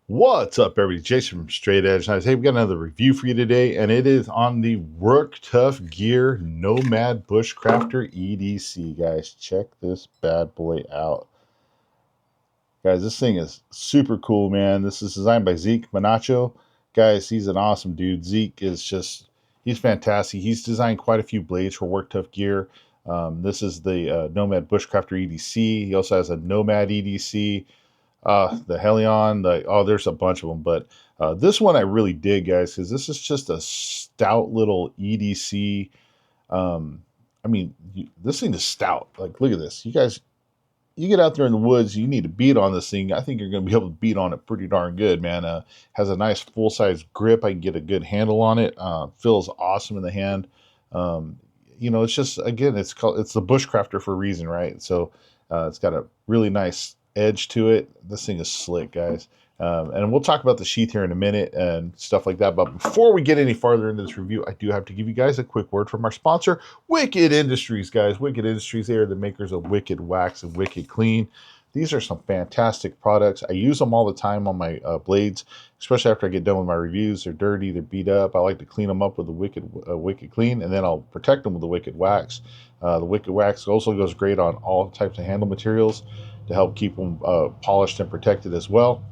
What's up, everybody? Jason from Straight Edge. Hey, we got another review for you today, and it is on the Work Tough Gear Nomad Bushcrafter EDC. Guys, check this bad boy out. Guys, this thing is super cool, man. This is designed by Zeke Manacho. Guys, he's an awesome dude. Zeke is he's fantastic. He's designed quite a few blades for Work Tough Gear. This is the Nomad Bushcrafter EDC. He also has a Nomad EDC. The Helion, there's a bunch of them, but this one I really dig, guys, because this is just a stout little EDC. This thing is stout. Like, look at this. You guys, you get out there in the woods, you need to beat on this thing. I think you're going to be able to beat on it pretty darn good, man. Has a nice full-size grip. I can get a good handle on it. Feels awesome in the hand. It's just, again, it's the Bushcrafter for a reason, right? So it's got a really nice edge to it. This thing is slick, guys. And we'll talk about the sheath here in a minute and stuff like that. But before we get any farther into this review, I do have to give you guys a quick word from our sponsor, Wicked Industries, guys. Wicked Industries, they are the makers of Wicked Wax and Wicked Clean. These are some fantastic products. I use them all the time on my blades, especially after I get done with my reviews. They're dirty, they're beat up. I like to clean them up with the Wicked Clean, and then I'll protect them with the Wicked Wax. The Wicked Wax also goes great on all types of handle materials to help keep them polished and protected as well.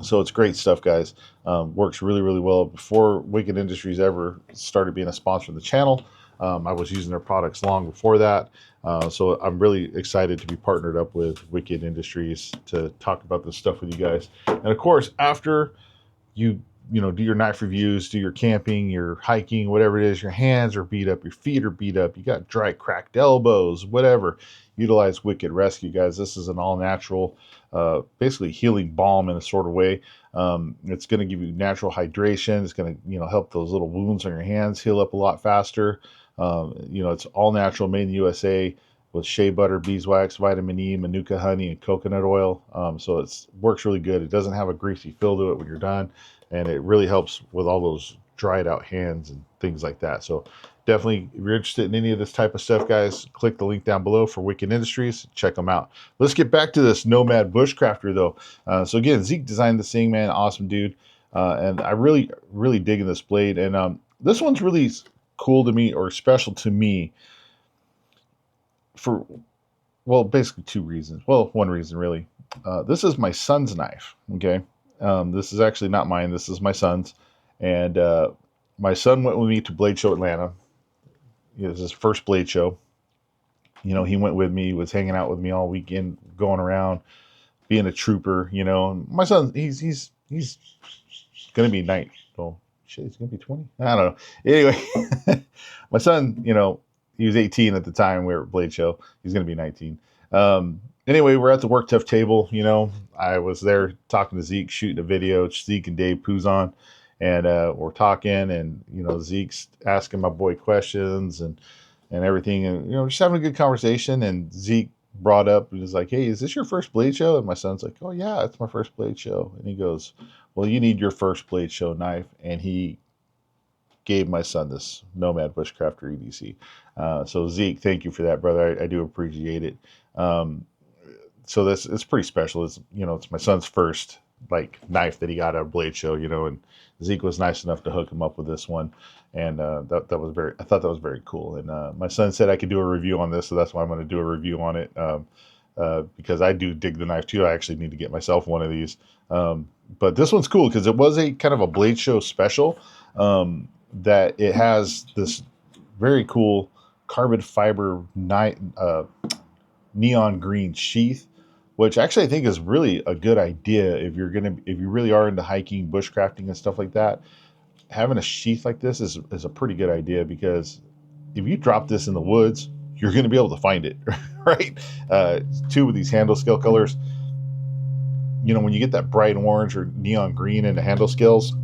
So it's great stuff, guys. Works really, really well. Before Wicked Industries ever started being a sponsor of the channel, I was using their products long before that. So I'm really excited to be partnered up with Wicked Industries to talk about this stuff with you guys. And of course, after you do your knife reviews, do your camping, your hiking, whatever it is, your hands are beat up, your feet are beat up, you got dry, cracked elbows, whatever, utilize Wicked Rescue, guys. This is an all-natural, basically healing balm in a sort of way. It's going to give you natural hydration. It's going to, help those little wounds on your hands heal up a lot faster. It's all natural, made in the USA with shea butter, beeswax, vitamin E, manuka honey, and coconut oil. So it works really good. It doesn't have a greasy feel to it when you're done. And it really helps with all those dried out hands and things like that. So definitely, if you're interested in any of this type of stuff, guys, click the link down below for Wicked Industries. Check them out. Let's get back to this Nomad Bushcrafter, though. So again, Zeke designed this thing, man. Awesome dude. And I really, really digging this blade. And this one's really cool to me, or special to me, for, well, basically two reasons. Well, one reason, really. This is my son's knife, okay? This is actually not mine. This is my son's. And my son went with me to Blade Show Atlanta. It was his first Blade Show. He went with me, was hanging out with me all weekend, going around, being a trooper. My son, he's going to be 9. Oh, shit, he's going to be 20. I don't know. Anyway, my son, he was 18 at the time we were at Blade Show. He's going to be 19. Anyway, we're at the Work Tough table. I was there talking to Zeke, shooting a video. Zeke and Dave Puzon, and we're talking, and Zeke's asking my boy questions and everything, and just having a good conversation. And Zeke brought up, he was like, "Hey, is this your first Blade Show?" And my son's like, "Oh yeah, it's my first Blade Show." And he goes, "Well, you need your first Blade Show knife," and he gave my son this Nomad Bushcrafter EDC. So Zeke, thank you for that, brother. I do appreciate it. So it's pretty special. It's my son's first knife that he got at a Blade Show, and Zeke was nice enough to hook him up with this one, and I thought that was very cool. And my son said I could do a review on this, so that's why I'm going to do a review on it, because I do dig the knife too. I actually need to get myself one of these. But this one's cool because it was a kind of a Blade Show special, that it has this very cool carbon fiber neon green sheath, which actually I think is really a good idea if you really are into hiking, bushcrafting, and stuff like that. Having a sheath like this is a pretty good idea, because if you drop this in the woods, you're going to be able to find it, right? Two with these handle scale colors. When you get that bright orange or neon green in the handle scales,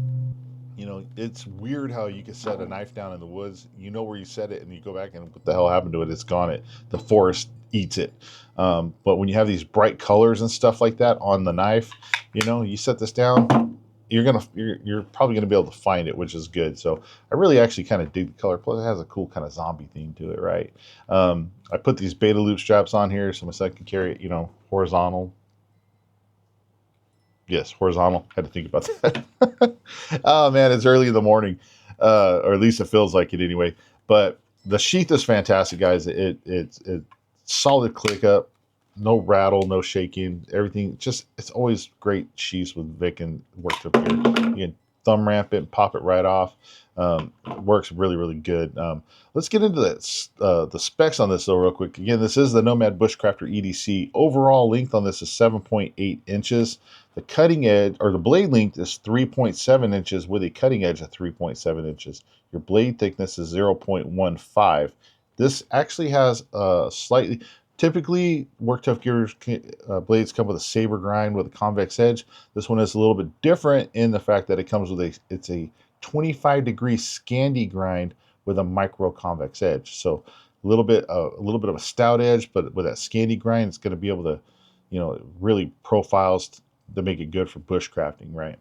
it's weird how you can set a knife down in the woods. Where you set it, and you go back and what the hell happened to it? It's gone. The forest eats it. But when you have these bright colors and stuff like that on the knife, you set this down, you're probably gonna be able to find it, which is good. So I really actually kind of dig the color. Plus, it has a cool kind of zombie theme to it, right? I put these beta loop straps on here so my son can carry it, horizontal. Yes, horizontal. Had to think about that. Oh man, it's early in the morning, or at least it feels like it anyway. But the sheath is fantastic, guys. It's solid click up, no rattle, no shaking. Everything just it's always great sheaths with Vic and Worked Up Gear. You can thumb ramp it and pop it right off. It works really good. Let's get into the specs on this though real quick. Again, this is the Nomad Bushcrafter EDC. Overall length on this is 7.8 inches. The cutting edge, or the blade length, is 3.7 inches with a cutting edge of 3.7 inches. Your blade thickness is 0.15. This actually has a slightly, typically WorkTuff Gear's blades come with a saber grind with a convex edge. This one is a little bit different in the fact that it comes with it's a 25-degree Scandi grind with a micro convex edge. So a little bit of a stout edge, but with that Scandi grind, it's going to be able to, really profiles to make it good for bushcrafting, right?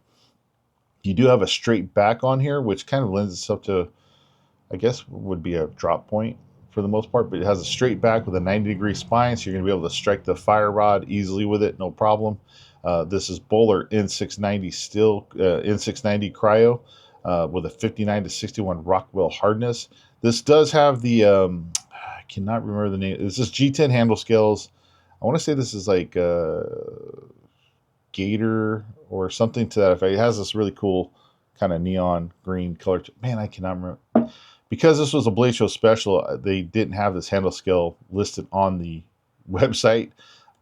You do have a straight back on here, which kind of lends itself to, I guess, would be a drop point for the most part, but it has a straight back with a 90-degree spine, so you're going to be able to strike the fire rod easily with it, no problem. This is Bowler N690 steel, N690 cryo with a 59 to 61 Rockwell hardness. This does have the, I cannot remember the name. This is G10 handle scales. I want to say this is like Gator or something to that effect. It has this really cool kind of neon green color. Man, I cannot remember. Because this was a Blade Show special, they didn't have this handle scale listed on the website,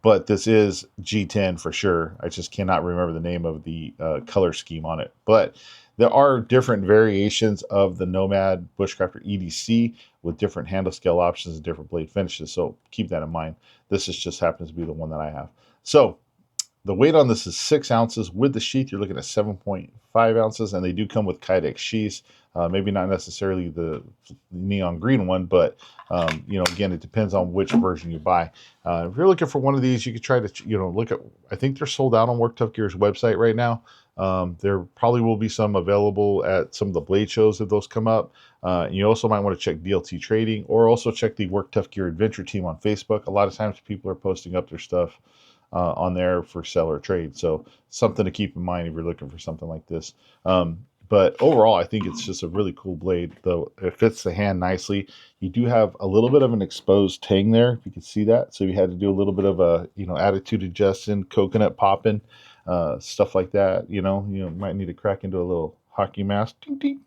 but this is G10 for sure. I just cannot remember the name of the color scheme on it. But there are different variations of the Nomad Bushcrafter EDC with different handle scale options and different blade finishes. So keep that in mind. This just happens to be the one that I have. So the weight on this is 6 ounces. With the sheath, you're looking at 7.5 ounces, and they do come with Kydex sheaths. Maybe not necessarily the neon green one, but again, it depends on which version you buy. If you're looking for one of these, you could try to look at. I think they're sold out on WorkTuff Gear's website right now. There probably will be some available at some of the blade shows if those come up. You also might want to check DLT Trading, or also check the WorkTuff Gear Adventure team on Facebook. A lot of times people are posting up their stuff on there for sell or trade. So something to keep in mind if you're looking for something like this. But overall, I think it's just a really cool blade, though it fits the hand nicely. You do have a little bit of an exposed tang there, if you can see that. So you had to do a little bit of a, attitude adjusting, coconut popping, stuff like that. You might need to crack into a little hockey mask. Ding, ding.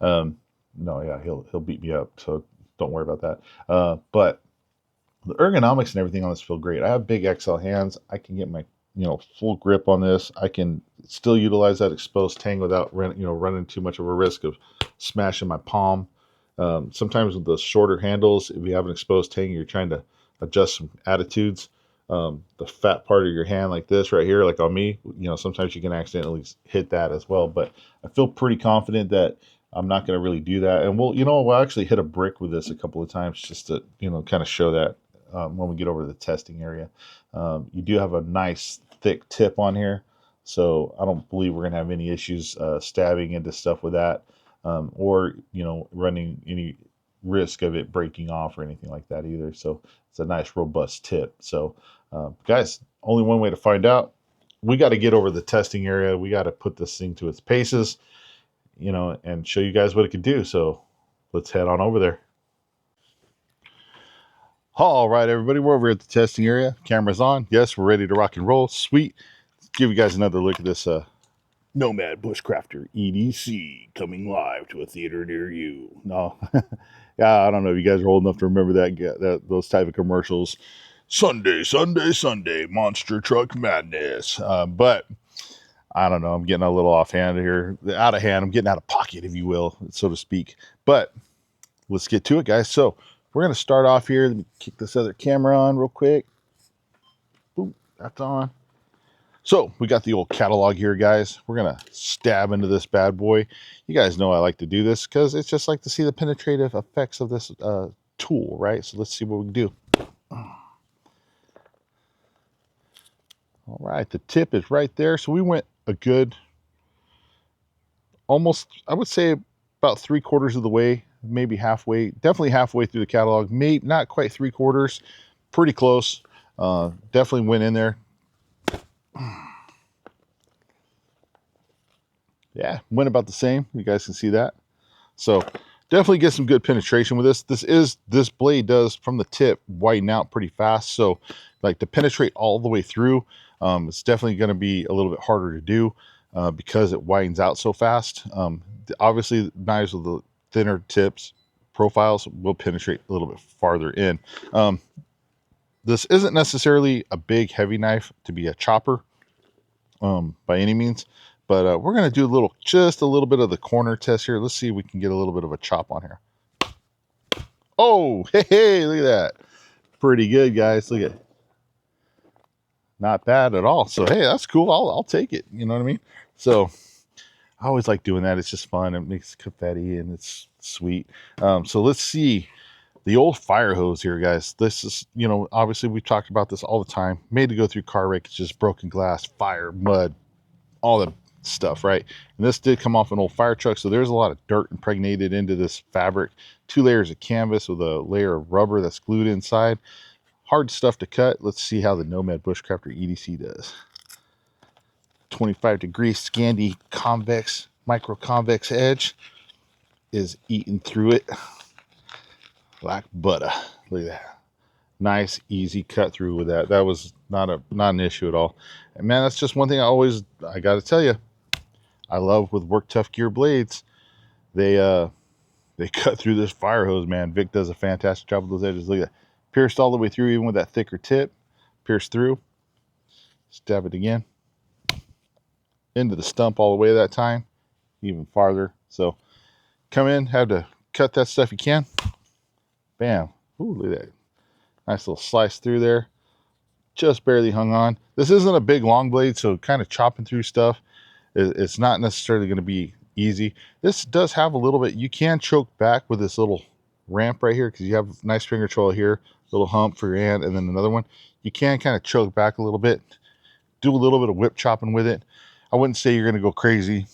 No, yeah, he'll beat me up. So don't worry about that. But the ergonomics and everything on this feel great. I have big XL hands. I can get my full grip on this. I can still utilize that exposed tang without running too much of a risk of smashing my palm. Sometimes with the shorter handles, if you have an exposed tang, you're trying to adjust some attitudes. The fat part of your hand, like this right here, like on me, sometimes you can accidentally hit that as well. But I feel pretty confident that I'm not going to really do that. And we'll actually hit a brick with this a couple of times just to kind of show that. When we get over to the testing area. You do have a nice thick tip on here, so I don't believe we're going to have any issues stabbing into stuff with that, or running any risk of it breaking off or anything like that either. So it's a nice robust tip. So guys, only one way to find out. We got to get over the testing area. We got to put this thing to its paces, and show you guys what it can do. So let's head on over there. All right, everybody, we're over at the testing area. Camera's on. Yes, we're ready to rock and roll. Sweet. Let's give you guys another look at this Nomad Bushcrafter EDC coming live to a theater near you. No, yeah, I don't know if you guys are old enough to remember those type of commercials. Sunday, Sunday, Sunday, monster truck madness. But I don't know. I'm getting a little offhand here, out of hand. I'm getting out of pocket, if you will, so to speak. But let's get to it, guys. So we're going to start off here. Let me kick this other camera on real quick. Boop, that's on. So we got the old catalog here, guys. We're going to stab into this bad boy. You guys know I like to do this because it's just like to see the penetrative effects of this tool, right? So let's see what we can do. All right, the tip is right there. So we went a good, almost, I would say about 3/4 of the way, maybe halfway, definitely halfway through the catalog, maybe not quite 3/4, pretty close. Definitely went in there. Yeah, went about the same. You guys can see that. So definitely get some good penetration with this. This blade does from the tip widen out pretty fast. So like to penetrate all the way through, it's definitely going to be a little bit harder to do because it widens out so fast. Obviously, knives with the thinner tips profiles will penetrate a little bit farther in. This isn't necessarily a big heavy knife to be a chopper by any means, but we're going to do just a little bit of the corner test here. Let's see if we can get a little bit of a chop on here. Oh, hey, look at that. Pretty good, guys. Look at it. Not bad at all. So, hey, that's cool. I'll take it. You know what I mean? So, I always like doing that. It's just fun. It makes confetti and it's sweet. So, let's see the old fire hose here, guys. This is, obviously we talked about this all the time. Made to go through car wreck. It's just broken glass, fire, mud, all the stuff, right? And this did come off an old fire truck, so there's a lot of dirt impregnated into this fabric. 2 layers of canvas with a layer of rubber that's glued inside. Hard stuff to cut. Let's see how the Nomad Bushcrafter EDC does. 25-degree Scandi convex, micro convex edge is eating through it like butter. Look at that. Nice, easy cut through with that. That was not an issue at all. And man, that's just one thing I got to tell you, I love with Work Tough Gear blades. They cut through this fire hose, man. Vic does a fantastic job with those edges. Look at that. Pierced all the way through, even with that thicker tip. Pierced through. Stab it again. Into the stump all the way that time. Even farther. So come in, have to cut that stuff you can. Bam. Ooh, look at that. Nice little slice through there. Just barely hung on. This isn't a big long blade, so kind of chopping through stuff, it's not necessarily going to be easy. This does have a little bit, you can choke back with this little ramp right here because you have a nice finger troll here, little hump for your hand, and then another one. You can kind of choke back a little bit, do a little bit of whip chopping with it. I wouldn't say you're going to go crazy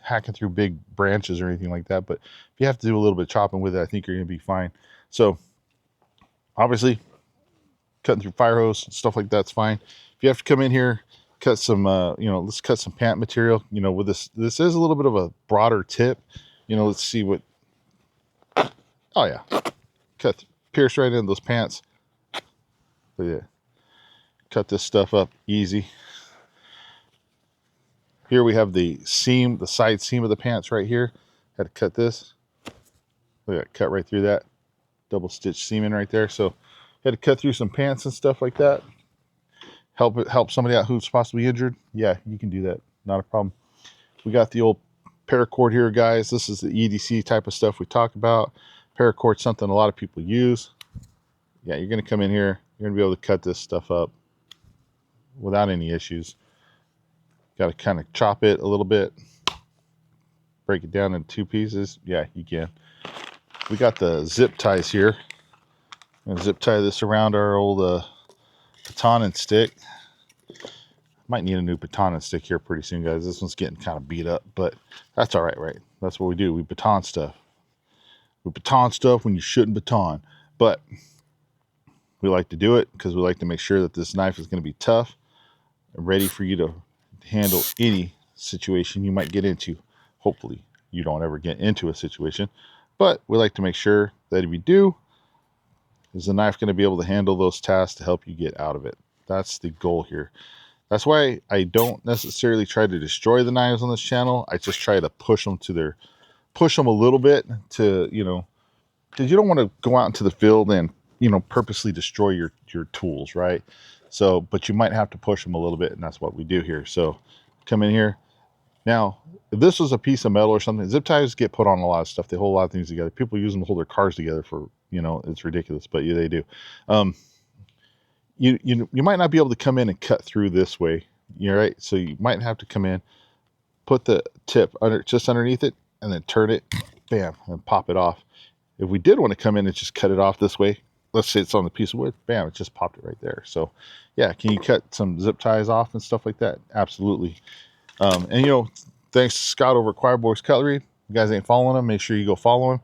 hacking through big branches or anything like that, but if you have to do a little bit of chopping with it, I think you're going to be fine. So obviously cutting through fire hose, stuff like that's fine. If you have to come in here, cut some, let's cut some pant material, with this is a little bit of a broader tip, let's see what, oh yeah, pierce right into those pants. Look at that. Cut this stuff up easy. Here we have the seam, the side seam of the pants right here. Had to cut this. Look at that, cut right through that. Double stitch seaming right there. So had to cut through some pants and stuff like that. Help somebody out who's possibly injured. Yeah, you can do that. Not a problem. We got the old paracord here, guys. This is the EDC type of stuff we talk about. Paracord, something a lot of people use. Yeah, you're going to come in here. You're going to be able to cut this stuff up without any issues. Got to kind of chop it a little bit. Break it down into 2 pieces. Yeah, you can. We got the zip ties here. I'm going to zip tie this around our old baton and stick. Might need a new baton and stick here pretty soon, guys. This one's getting kind of beat up, but that's all right, right? That's what we do. We baton stuff. We baton stuff when you shouldn't baton. But we like to do it because we like to make sure that this knife is going to be tough and ready for you to handle any situation you might get into. Hopefully, you don't ever get into a situation. But we like to make sure that if you do, is the knife going to be able to handle those tasks to help you get out of it? That's the goal here. That's why I don't necessarily try to destroy the knives on this channel. I just try to push them a little bit to, because you don't want to go out into the field and, purposely destroy your tools, right? So, but you might have to push them a little bit, and that's what we do here. So come in here. Now, if this was a piece of metal or something, zip ties get put on a lot of stuff. They hold a lot of things together. People use them to hold their cars together for, it's ridiculous, but yeah, they do. You might not be able to come in and cut through this way. You're right. So you might have to come in, put the tip just underneath it, and then turn it, bam, and pop it off. If we did want to come in and just cut it off this way, let's say it's on the piece of wood, bam, it just popped it right there. So yeah, can you cut some zip ties off and stuff like that? Absolutely. And thanks to Scott over at Choir Boys Cutlery. You guys ain't following him, make sure you go follow him.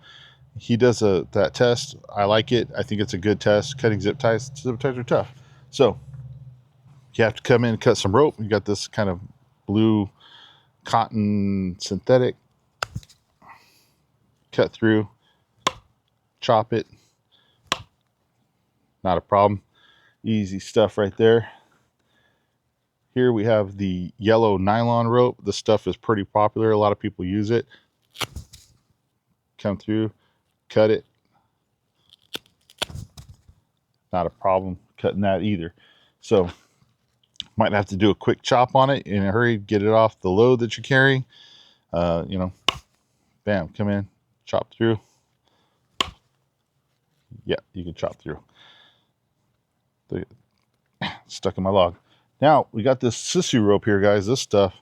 He does that test. I like it. I think it's a good test. Cutting zip ties. Zip ties are tough. So you have to come in and cut some rope. You got this kind of blue cotton synthetic, cut through, chop it, not a problem. Easy stuff right there. Here we have the yellow nylon rope. This stuff is pretty popular. A lot of people use it. Come through, cut it. Not a problem cutting that either. So might have to do a quick chop on it in a hurry, get it off the load that you're carrying. You know, bam, come in, chop through. Yeah, you can chop through. Stuck in my log. Now we got this sissy rope here, guys. This stuff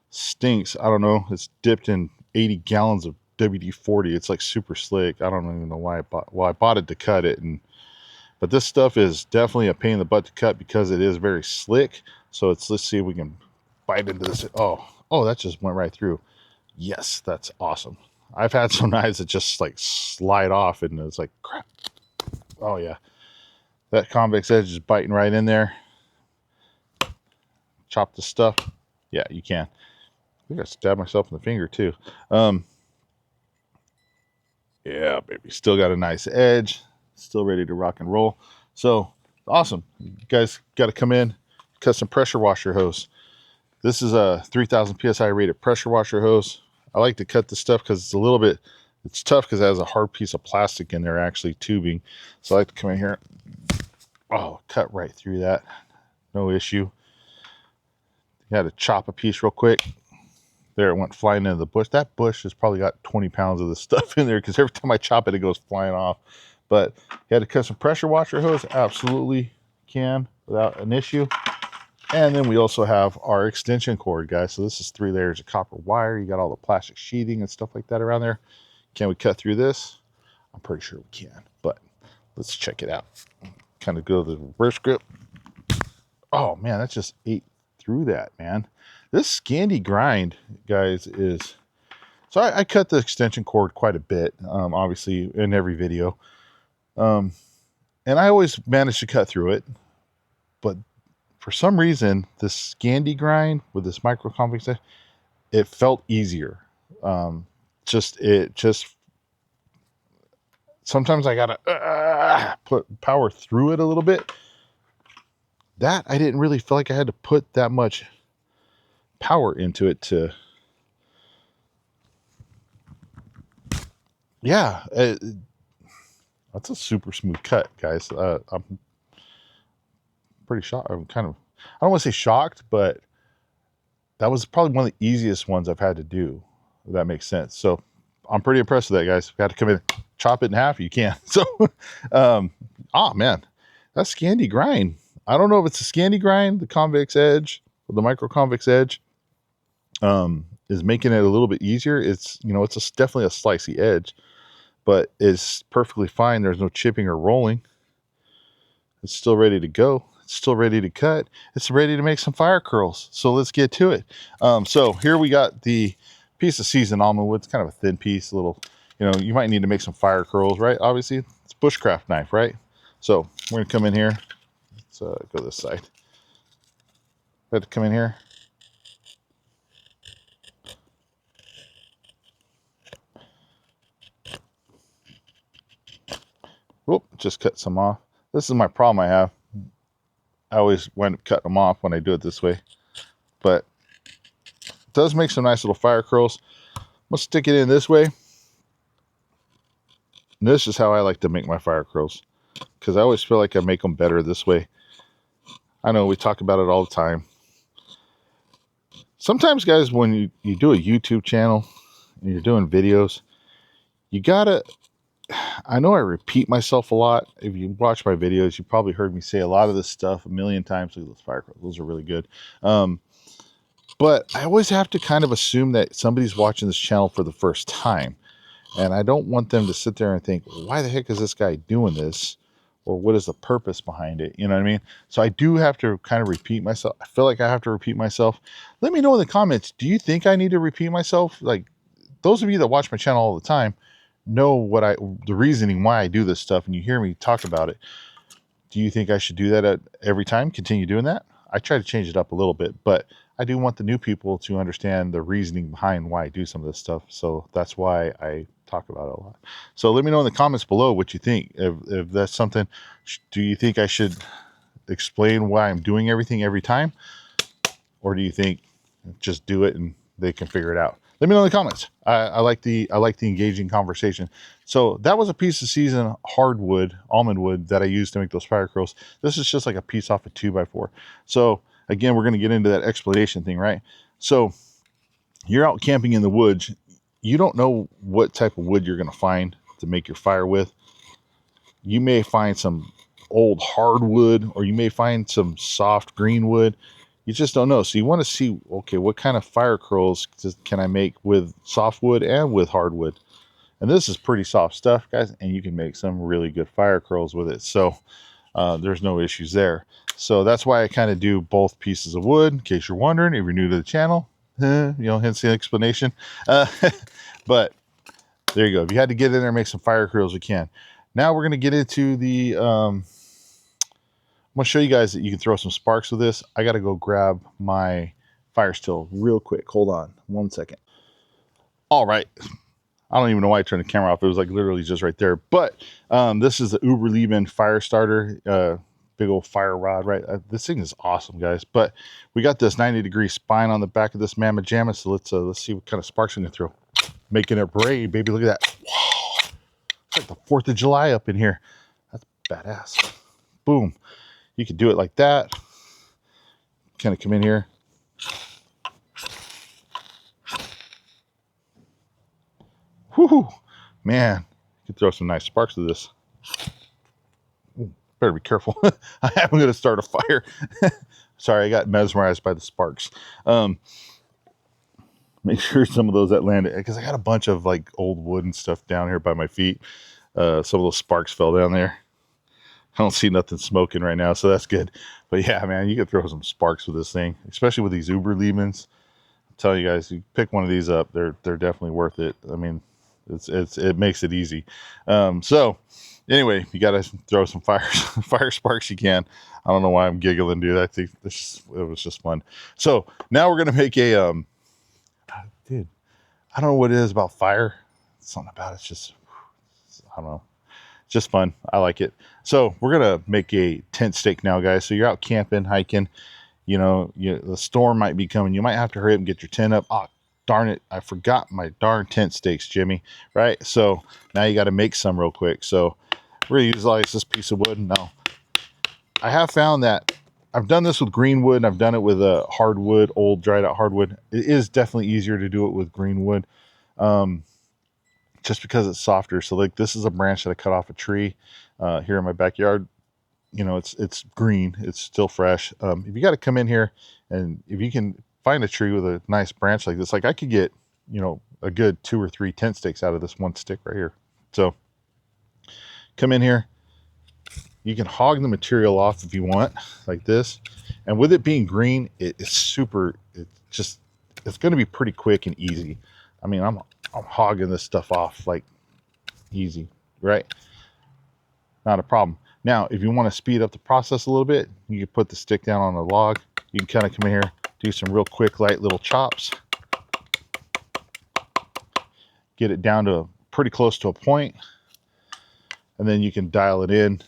stinks. I don't know. It's dipped in 80 gallons of WD-40. It's like super slick. I don't even know why I bought it to cut it, but this stuff is definitely a pain in the butt to cut because it is very slick. So let's see if we can bite into this. Oh, that just went right through. Yes, that's awesome. I've had some knives that just like slide off and it's like crap. Oh yeah, that convex edge is biting right in there. Chop the stuff. Yeah, you can. I think I stabbed myself in the finger too. Yeah, baby, still got a nice edge. Still ready to rock and roll. So awesome. You guys got to come in, cut some pressure washer hose. This is a 3000 psi rated pressure washer hose. I like to cut this stuff because it's tough because it has a hard piece of plastic in there, actually tubing. So I like to come in here. Oh, cut right through that. No issue. You had to chop a piece real quick. There, it went flying into the bush. That bush has probably got 20 pounds of this stuff in there because every time I chop it, it goes flying off. But you had to cut some pressure washer hose. Absolutely can without an issue. And then we also have our extension cord, guys. So this is 3 layers of copper wire. You got all the plastic sheathing and stuff like that around there. Can we cut through this? I'm pretty sure we can, but let's check it out. Kind of go to the reverse grip. Oh man, that just ate through that, man. This Scandi grind, guys, is... So I cut the extension cord quite a bit, obviously, in every video. And I always manage to cut through it. But for some reason, this Scandi grind with this micro convex, it felt easier. Sometimes I gotta put power through it a little bit. That I didn't really feel like I had to put that much power into it to... Yeah, that's a super smooth cut, guys. I'm pretty shocked. I don't want to say shocked, but that was probably one of the easiest ones I've had to do, if that makes sense. So I'm pretty impressed with that, guys. If you had to come in, chop it in half, you can. So, oh man, that Scandi grind. I don't know if it's a Scandi grind, the convex edge, or the micro convex edge, is making it a little bit easier. It's, definitely a slicey edge, but it's perfectly fine. There's no chipping or rolling. It's still ready to go. It's still ready to cut. It's ready to make some fire curls. So let's get to it. So here we got the piece of seasoned almond wood. It's kind of a thin piece, a little, you might need to make some fire curls, right? Obviously, it's a bushcraft knife, right? So we're going to come in here. Let's go this side. Had to come in here. Whoop, just cut some off. This is my problem I have. I always wind up cutting them off when I do it this way. But it does make some nice little fire curls. I'm going to stick it in this way. And this is how I like to make my fire curls, because I always feel like I make them better this way. I know we talk about it all the time. Sometimes, guys, when you do a YouTube channel and you're doing videos, you gotta... I know I repeat myself a lot. If you watch my videos, you probably heard me say a lot of this stuff a million times. Look at those fire curls. Those are really good. But I always have to kind of assume that somebody's watching this channel for the first time. And I don't want them to sit there and think, why the heck is this guy doing this? Or what is the purpose behind it? You know what I mean? So I do have to kind of repeat myself. I feel like I have to repeat myself. Let me know in the comments, do you think I need to repeat myself? Like, those of you that watch my channel all the time know the reasoning why I do this stuff, and you hear me talk about it. Do you think I should do that every time? Continue doing that? I try to change it up a little bit, but I do want the new people to understand the reasoning behind why I do some of this stuff. So that's why I talk about it a lot. So let me know in the comments below what you think. If that's something, do you think I should explain why I'm doing everything every time? Or do you think just do it and they can figure it out? Let me know in the comments. I like the engaging conversation. So that was a piece of seasoned hardwood, almond wood, that I used to make those fire curls. This is just like a piece off a 2x4. So again, we're going to get into that explanation thing, right? So you're out camping in the woods. You don't know what type of wood you're going to find to make your fire with. You may find some old hardwood, or you may find some soft green wood. You just don't know. So you want to see, okay, what kind of fire curls can I make with softwood and with hardwood? And this is pretty soft stuff, guys, and you can make some really good fire curls with it. So there's no issues there. So that's why I kind of do both pieces of wood, in case you're wondering, if you're new to the channel, hence the explanation. But there you go. If you had to get in there and make some fire curls, you can. Now we're going to get into the, I'm going to show you guys that you can throw some sparks with this. I got to go grab my fire still real quick. Hold on 1 second. All right. I don't even know why I turned the camera off. It was like literally just right there. But this is the Uberleben fire starter, big old fire rod, right? This thing is awesome, guys. But we got this 90-degree spine on the back of this mamma jamma. So let's see what kind of sparks we can throw. Making it brave, baby. Look at that. Wow. It's like the 4th of July up in here. That's badass. Boom. You could do it like that. Kind of come in here. Whoo, man. You can throw some nice sparks with this. Ooh, better be careful. I am going to start a fire. Sorry, I got mesmerized by the sparks. Make sure some of those that landed, because I got a bunch of like old wood and stuff down here by my feet. Some of those sparks fell down there. I don't see nothing smoking right now, so that's good. But yeah, man, you can throw some sparks with this thing, especially with these Uberlebens. I'm telling you guys, you pick one of these up, they're definitely worth it. I mean, it makes it easy. So anyway, you got to throw some fire sparks. You can. I don't know why I'm giggling, dude. I think it was just fun. So now we're gonna make a dude. I don't know what it is about fire. Something about it's just, I don't know. Just fun. I like it. So we're gonna make a tent stake now, guys. So you're out camping, hiking. The storm might be coming. You might have to hurry up and get your tent up. Oh, darn it! I forgot my darn tent stakes, Jimmy. Right. So now you got to make some real quick. So we're gonna utilize this piece of wood. Now I have found that I've done this with green wood, and I've done it with hardwood, old dried out hardwood. It is definitely easier to do it with green wood. Just because it's softer. So like this is a branch that I cut off a tree here in my backyard. It's green, it's still fresh. If you got to come in here, and if you can find a tree with a nice branch like this, like I could get a good 2 or 3 tent stakes out of this one stick right here. So come in here, you can hog the material off if you want, like this. And with it being green, it's going to be pretty quick and easy. I mean, I'm hogging this stuff off like easy, right? Not a problem. Now, if you want to speed up the process a little bit, you can put the stick down on the log. You can kind of come in here, do some real quick, light little chops. Get it down to pretty close to a point. And then you can dial it in.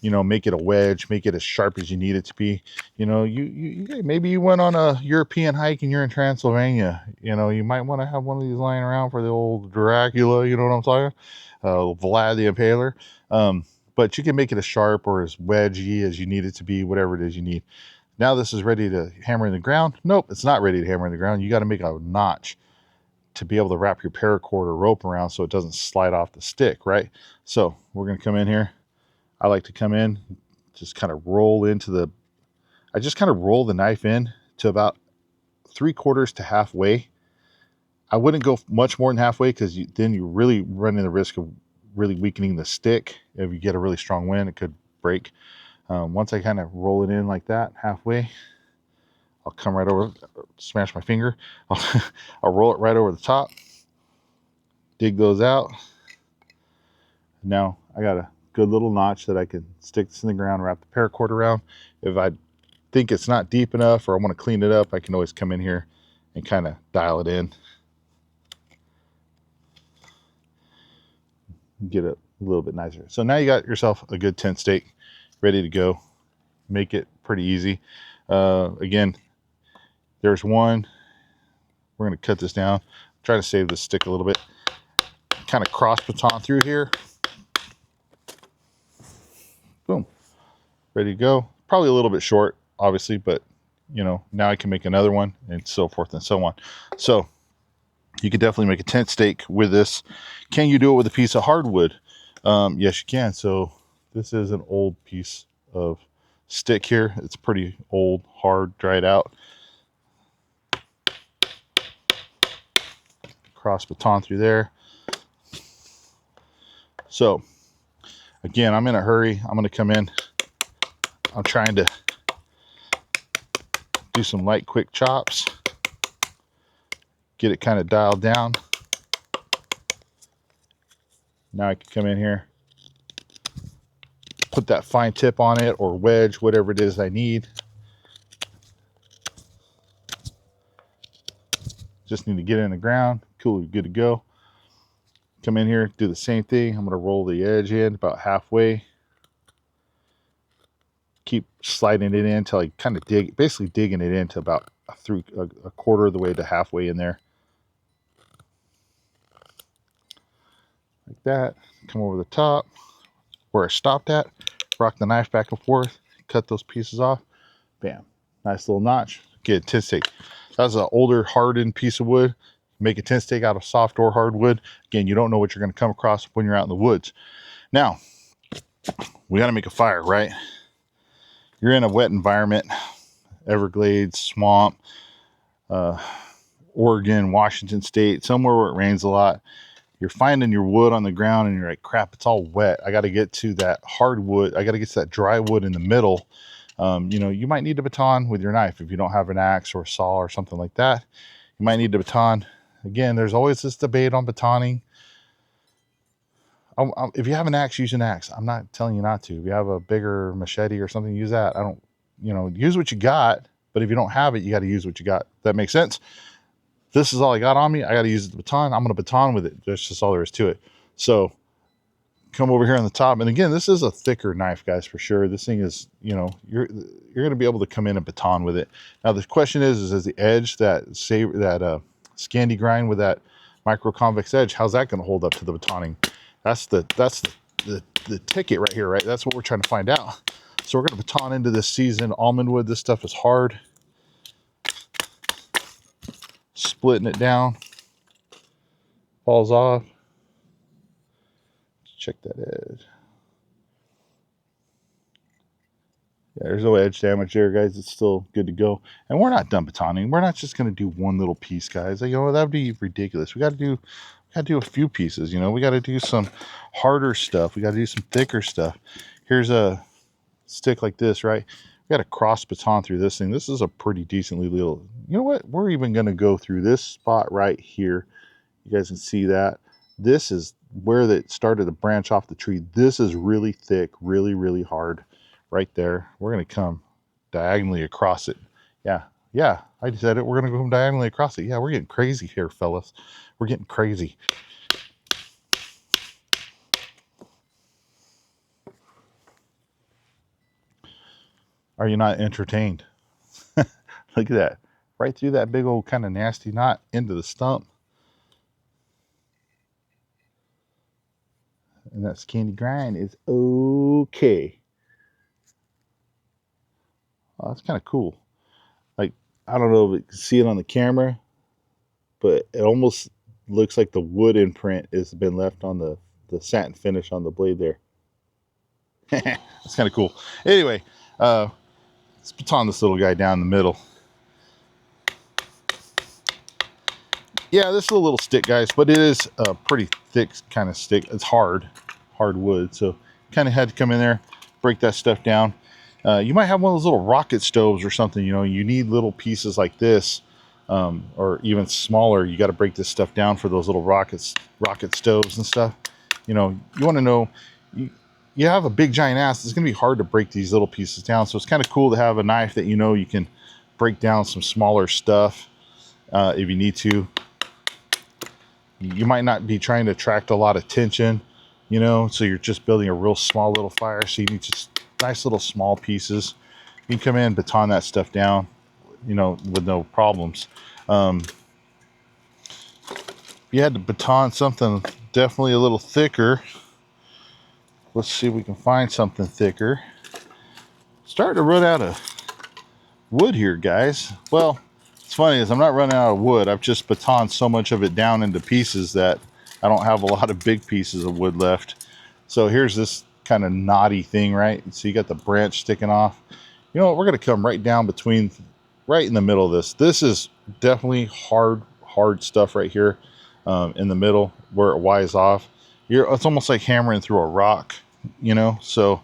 Make it a wedge, make it as sharp as you need it to be. Maybe you went on a European hike and you're in Transylvania. You might want to have one of these lying around for the old Dracula. You know what I'm talking? Vlad the Impaler. But you can make it as sharp or as wedgy as you need it to be, whatever it is you need. Now this is ready to hammer in the ground. Nope, it's not ready to hammer in the ground. You got to make a notch to be able to wrap your paracord or rope around so it doesn't slide off the stick, right? So we're going to come in here. I like to come in, just kind of roll I just kind of roll the knife in to about 3/4 to halfway. I wouldn't go much more than halfway, because then you're really running the risk of really weakening the stick. If you get a really strong wind, it could break. Once I kind of roll it in like that, halfway, I'll come right over, smash my finger. I'll roll it right over the top, dig those out. Now I got a good little notch that I can stick this in the ground, wrap the paracord around. If I think it's not deep enough or I want to clean it up, I can always come in here and kind of dial it in. Get it a little bit nicer. So now you got yourself a good tent stake ready to go. Make it pretty easy. Again, there's one. We're going to cut this down. Try to save this stick a little bit. Kind of cross baton through here. Boom. Ready to go. Probably a little bit short, obviously, but you know, now I can make another one and so forth and so on. So you can definitely make a tent stake with this. Can you do it with a piece of hardwood? Yes, you can. So this is an old piece of stick here. It's pretty old, hard, dried out. Cross baton through there. So again, I'm in a hurry. I'm going to come in. I'm trying to do some light, quick chops. Get it kind of dialed down. Now I can come in here, put that fine tip on it or wedge, whatever it is I need. Just need to get it in the ground. Cool, good to go. Come in here, do the same thing. I'm going to roll the edge in about halfway. Keep sliding it in until I kind of basically digging it into about a quarter of the way to halfway in there. Like that. Come over the top where I stopped at. Rock the knife back and forth. Cut those pieces off. Bam. Nice little notch. Get a tent stake. That's an older hardened piece of wood. Make a tent stake out of soft or hardwood. Again, you don't know what you're going to come across when you're out in the woods. Now, we got to make a fire, right? You're in a wet environment, Everglades, swamp, Oregon, Washington State, somewhere where it rains a lot. You're finding your wood on the ground and you're like, crap, it's all wet. I got to get to that hardwood. I got to get to that dry wood in the middle. You know, you might need a baton with your knife if you don't have an axe or a saw or something like that. You might need a baton. Again, there's always this debate on batoning. If you have an axe, use an axe. I'm not telling you not to. If you have a bigger machete or something, use that. Use what you got. But if you don't have it, you got to use what you got. That makes sense? This is all I got on me. I got to use the baton. I'm going to baton with it. That's just all there is to it. So come over here on the top. And again, this is a thicker knife, guys, for sure. This thing is, you're going to be able to come in and baton with it. Now, the question is the edge, that Scandi grind with that micro convex edge, how's that going to hold up to the batoning? That's the ticket right here, right? That's what we're trying to find out. So we're going to baton into this seasoned almond wood. This stuff is hard. Splitting it down. Falls off. Check that edge. Yeah, there's no edge damage there, guys. It's still good to go. And we're not done batoning. We're not just going to do one little piece, guys. That would be ridiculous. We got to do a few pieces. We got to do some harder stuff. We got to do some thicker stuff. Here's a stick like this, right? We got to cross baton through this thing. This is a pretty decently little. You know what? We're even going to go through this spot right here. You guys can see that. This is where it started to branch off the tree. This is really thick, really, really hard right there. We're going to come diagonally across it. Yeah, I said it. We're going to go diagonally across it. Yeah, we're getting crazy here, fellas. We're getting crazy. Are you not entertained? Look at that. Right through that big old kind of nasty knot into the stump. And that Scandi grind is okay. Oh, that's kind of cool. Like, I don't know if you can see it on the camera, but it almost looks like the wood imprint has been left on the satin finish on the blade there. That's kind of cool. Anyway, let's baton this little guy down the middle. Yeah, this is a little stick, guys, but it is a pretty thick kind of stick. It's hard wood, so kind of had to come in there, break that stuff down. You might have one of those little rocket stoves or something. You need little pieces like this, or even smaller. You got to break this stuff down for those little rocket stoves and stuff. You want to know, you have a big giant axe, it's going to be hard to break these little pieces down. So it's kind of cool to have a knife that, you know, you can break down some smaller stuff if you need to. You might not be trying to attract a lot of tension, you know, so you're just building a real small little fire. So you need just nice little small pieces. You can come in and baton that stuff down, you know, with no problems. You had to baton something definitely a little thicker. Let's see if we can find something thicker. Starting to run out of wood here, guys. Well, it's funny is I'm not running out of wood. I've just batoned so much of it down into pieces that I don't have a lot of big pieces of wood left. So here's this kind of knotty thing, right? So you got the branch sticking off. You know what? We're going to come right down between, right in the middle of this. This is definitely hard stuff right here in the middle where it wires off. It's almost like hammering through a rock, you know? So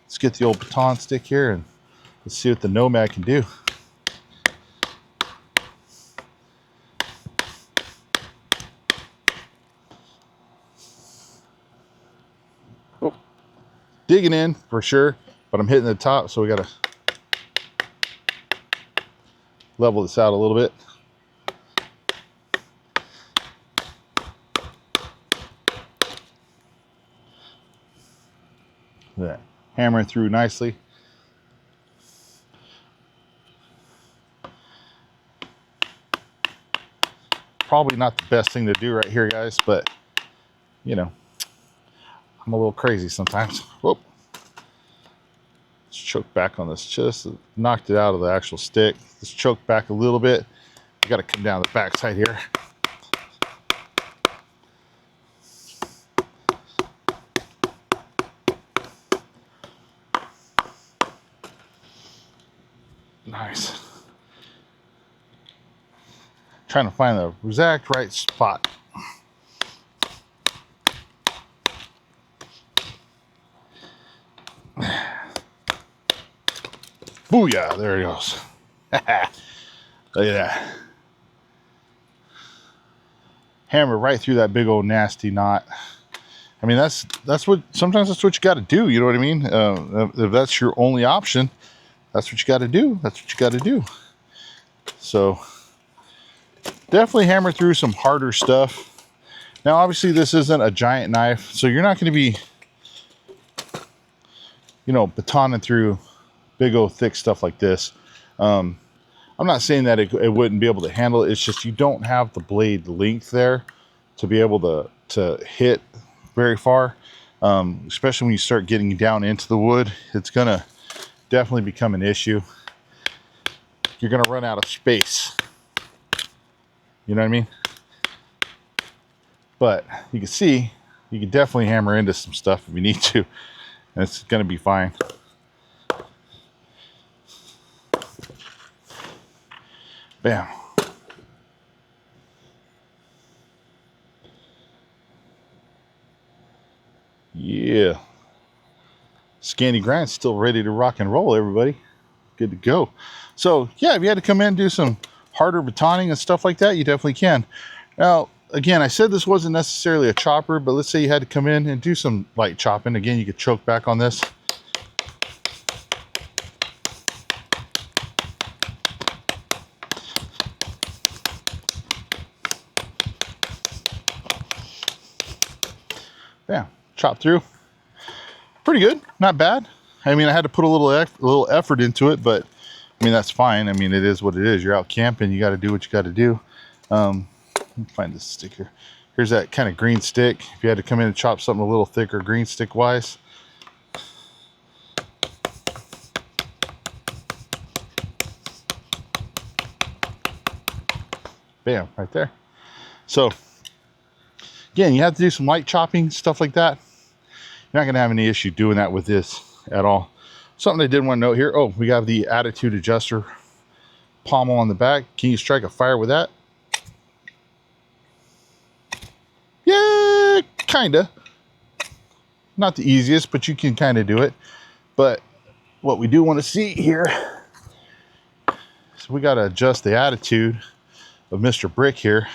let's get the old baton stick here and let's see what the Nomad can do. Oh, digging in for sure, but I'm hitting the top, so we got to level this out a little bit. That hammering through nicely. Probably not the best thing to do right here, guys, but you know, I'm a little crazy sometimes. Whoop. Let's choke back on this. Just knocked it out of the actual stick. Let's choke back a little bit. I got to come down the back side here. Nice. Trying to find the exact right spot. Booyah, there it goes. Look at that. Hammer right through that big old nasty knot. I mean, that's what, sometimes that's what you got to do, you know what I mean? If that's your only option, that's what you got to do. That's what you got to do. So definitely hammer through some harder stuff. Now, obviously this isn't a giant knife, so you're not going to be, you know, batoning through big old thick stuff like this. I'm not saying that it wouldn't be able to handle it. It's just you don't have the blade length there to be able to hit very far. Especially when you start getting down into the wood, it's gonna definitely become an issue. You're gonna run out of space. You know what I mean? But you can see, you can definitely hammer into some stuff if you need to, and it's gonna be fine. Bam. Yeah. Scanty Grind's still ready to rock and roll, everybody. Good to go. So, yeah, if you had to come in and do some harder batoning and stuff like that, you definitely can. Now, again, I said this wasn't necessarily a chopper, but let's say you had to come in and do some light chopping. Again, you could choke back on this. Yeah, chop through. Pretty good, not bad. I mean, I had to put a little effort into it, but I mean, that's fine. I mean, it is what it is. You're out camping, you got to do what you got to do. Let me find this stick here. Here's that kind of green stick. If you had to come in and chop something a little thicker, green stick wise. Bam, right there. So, again, you have to do some light chopping, stuff like that. You're not going to have any issue doing that with this at all. Something I did want to note here. Oh, we have the attitude adjuster pommel on the back. Can you strike a fire with that? Yeah, kind of. Not the easiest, but you can kind of do it. But what we do want to see here, so we got to adjust the attitude of Mr. Brick here.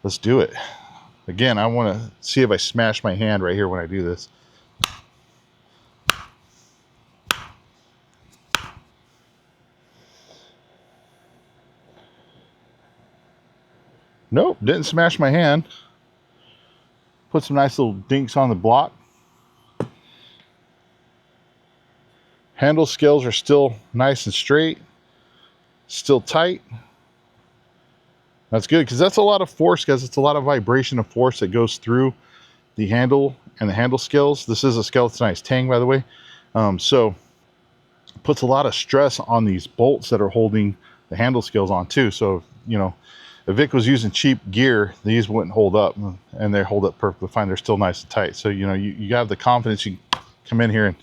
Let's do it. Again, I want to see if I smash my hand right here when I do this. Nope, didn't smash my hand. Put some nice little dinks on the block. Handle scales are still nice and straight, still tight. That's good, because that's a lot of force, guys. It's a lot of vibration of force that goes through the handle and the handle scales. This is a skeletonized tang, by the way. So it puts a lot of stress on these bolts that are holding the handle scales on too. So, you know, if Vic was using cheap gear, these wouldn't hold up, and they hold up perfectly fine. They're still nice and tight. So, you know, you have the confidence. You come in here and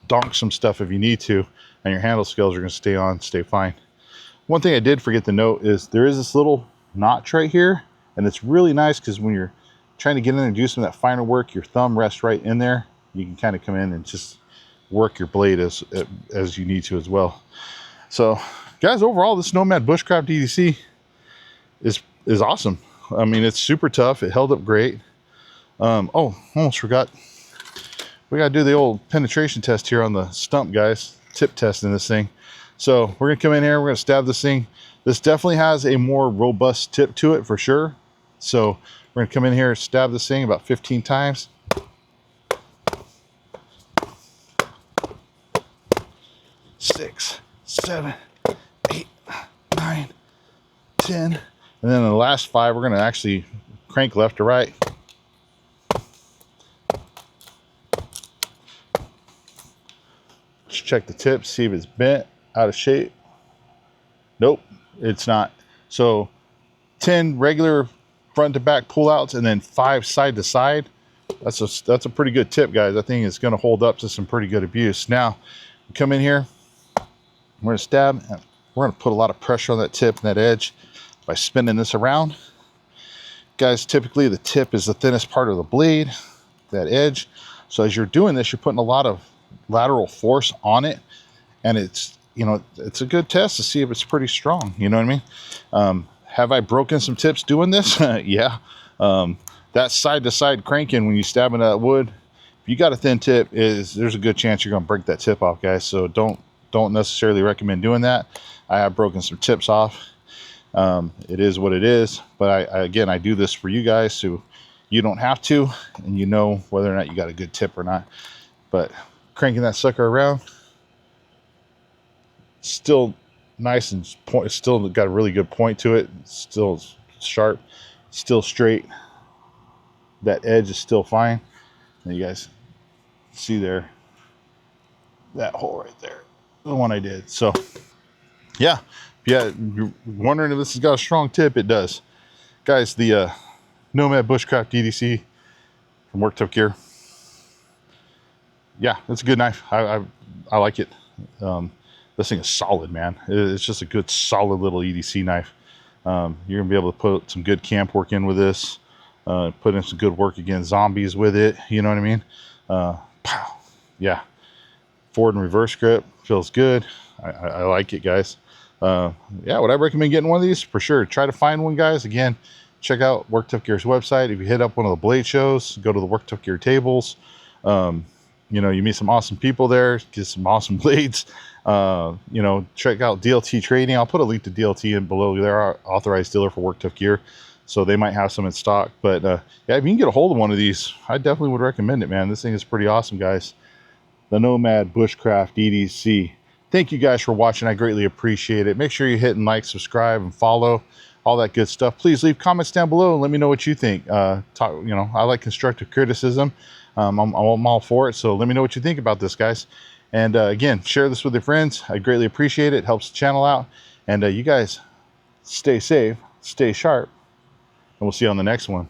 donk some stuff if you need to, and your handle scales are going to stay on, stay fine. One thing I did forget to note is there is this little notch right here, and it's really nice because when you're trying to get in there and do some of that finer work, your thumb rests right in there. You can kind of come in and just work your blade as you need to as well. So, guys, overall, this Nomad Bushcraft EDC is awesome. I mean, it's super tough. It held up great. Oh, almost forgot. We got to do the old penetration test here on the stump, guys. Tip test in this thing. So we're going to come in here. We're going to stab this thing. This definitely has a more robust tip to it for sure. So we're going to come in here and stab this thing about 15 times. Six, 7, 8, 9, 10. And then in the last 5, we're going to actually crank left to right. Just check the tip, see if it's bent, out of shape. Nope, it's not. So 10 regular front to back pullouts and then 5 side to side. That's a pretty good tip, guys. I think it's going to hold up to some pretty good abuse. Now, come in here. We're going to stab. And we're going to put a lot of pressure on that tip and that edge by spinning this around. Guys, typically the tip is the thinnest part of the blade, that edge. So as you're doing this, you're putting a lot of lateral force on it, and it's, you know, it's a good test to see if it's pretty strong. You know what I mean? Have I broken some tips doing this? Yeah. That side to side cranking when you stab into that wood, if you got a thin tip, there's a good chance you're going to break that tip off, guys. So don't necessarily recommend doing that. I have broken some tips off. It is what it is, but again, I do this for you guys so you don't have to, and you know whether or not you got a good tip or not. But cranking that sucker around, still nice and point. It's still got a really good point to it. It's still sharp, still straight. That edge is still fine. And you guys see there, that hole right there, the one I did. So yeah, you're wondering if this has got a strong tip, it does, guys. The Nomad Bushcraft EDC from Work Tough Gear. Yeah, it's a good knife. I like it. This thing is solid, man. It's just a good, solid little EDC knife. You're gonna be able to put some good camp work in with this. Put in some good work against zombies with it. You know what I mean? Pow. Yeah. Forward and reverse grip feels good. I like it, guys. Yeah, would I recommend getting one of these? For sure. Try to find one, guys. Again, check out Work Tough Gear's website. If you hit up one of the blade shows, go to the Work Tough Gear tables. You know, you meet some awesome people there, get some awesome blades. You know, check out DLT Trading. I'll put a link to DLT in below. They're our authorized dealer for Work Tough Gear, so they might have some in stock. But yeah, if you can get a hold of one of these, I definitely would recommend it, man. This thing is pretty awesome, guys. The Nomad Bushcraft EDC. Thank you guys for watching. I greatly appreciate it. Make sure you hit and like, subscribe, and follow, all that good stuff. Please leave comments down below and let me know what you think. You know, I like constructive criticism. I'm all for it. So let me know what you think about this, guys. And again, share this with your friends. I greatly appreciate it. Helps the channel out. And you guys stay safe, stay sharp, and we'll see you on the next one.